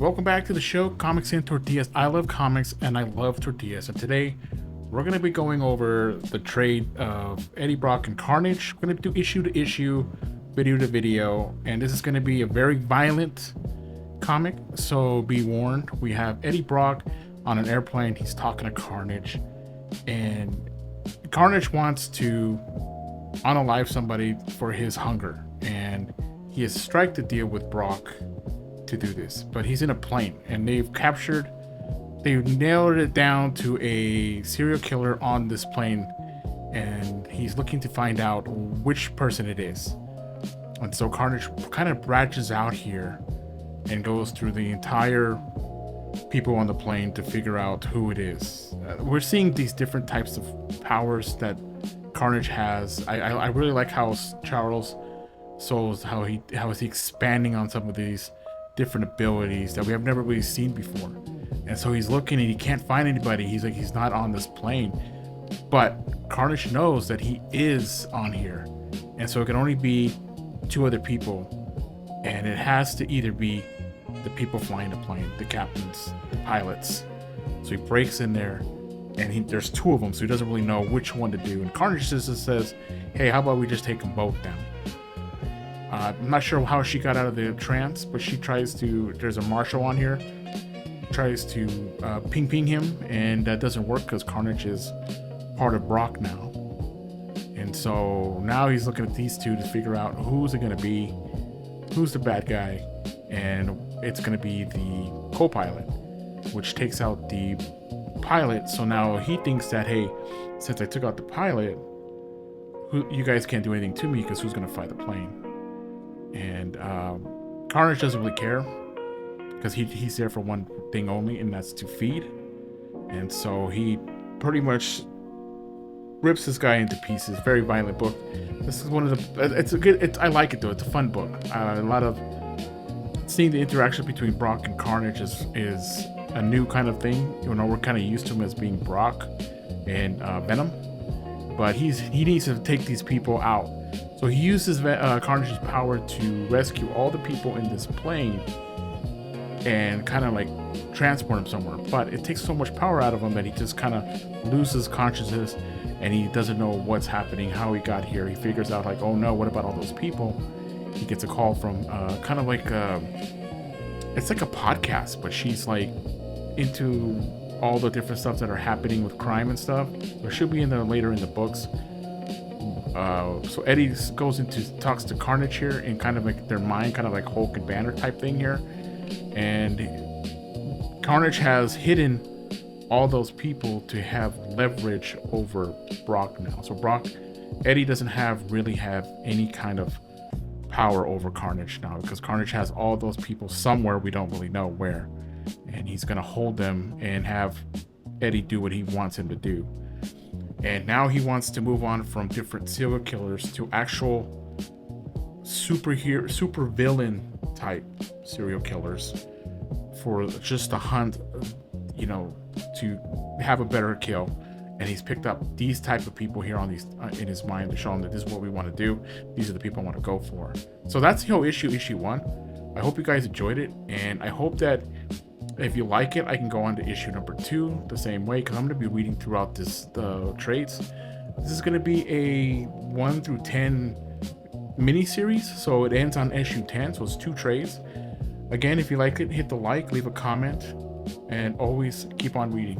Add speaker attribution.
Speaker 1: Welcome back to the show, Comics and Tortillas. I love comics and I love tortillas. And today we're going to be going over the trade of Eddie Brock and Carnage. We're going to do issue to issue, video to video, and this is going to be a very violent comic. So be warned. We have Eddie Brock on an airplane. He's talking to Carnage, and Carnage wants to unalive somebody for his hunger, and he has striked a deal with Brock to do this, but he's in a plane and they've nailed it down to a serial killer on this plane, and he's looking to find out which person it is. And so Carnage kind of branches out here and goes through the entire people on the plane to figure out who it is. We're seeing these different types of powers that Carnage has. I really like how Charles Soule's how is he expanding on some of these different abilities that we have never really seen before. And so he's looking and he can't find anybody. He's not on this plane, but Carnage knows that he is on here, and so it can only be two other people, and it has to either be the people flying the plane, the captains, the pilots. So he breaks in there, and there's two of them, so he doesn't really know which one to do. And Carnage just says, hey, how about we just take them both down? I'm not sure how she got out of the trance, but she tries to, there's a marshal on here, tries to ping him, and that doesn't work because Carnage is part of Brock now. And so now he's looking at these two to figure out who's it going to be, who's the bad guy, and it's going to be the co-pilot, which takes out the pilot. So now he thinks that, hey, since I took out the pilot, you guys can't do anything to me because who's going to fly the plane? And Carnage doesn't really care because he's there for one thing only, and that's to feed. And so he pretty much rips this guy into pieces. Very violent book. This is one of the I like it though. It's a fun book. A lot of seeing the interaction between Brock and Carnage is a new kind of thing. You know, we're kind of used to him as being Brock and Venom, but he needs to take these people out. So he uses Carnage's power to rescue all the people in this plane and kind of like transport him somewhere. But it takes so much power out of him that he just kind of loses consciousness, and he doesn't know what's happening, how he got here. He figures out like, oh no, what about all those people? He gets a call from kind of like it's like a podcast, but she's like into all the different stuff that are happening with crime and stuff. There should be in there later in the books. So Eddie goes talks to Carnage here in kind of like their mind, kind of like Hulk and Banner type thing here, and Carnage has hidden all those people to have leverage over Brock now. So Eddie doesn't really have any kind of power over Carnage now, because Carnage has all those people somewhere, we don't really know where, and he's gonna hold them and have Eddie do what he wants him to do. And now he wants to move on from different serial killers to actual super villain type serial killers for just to hunt, you know, to have a better kill. And he's picked up these type of people here on these in his mind to show him that this is what we want to do. These are the people I want to go for. So that's the whole issue 1. I hope you guys enjoyed it, and I hope that if you like it, I can go on to issue number 2 the same way, because I'm going to be reading throughout the trades. This is going to be a 1 through 10 mini series, so it ends on issue 10, so it's 2 trades. Again, if you like it, hit the like, leave a comment, and always keep on reading.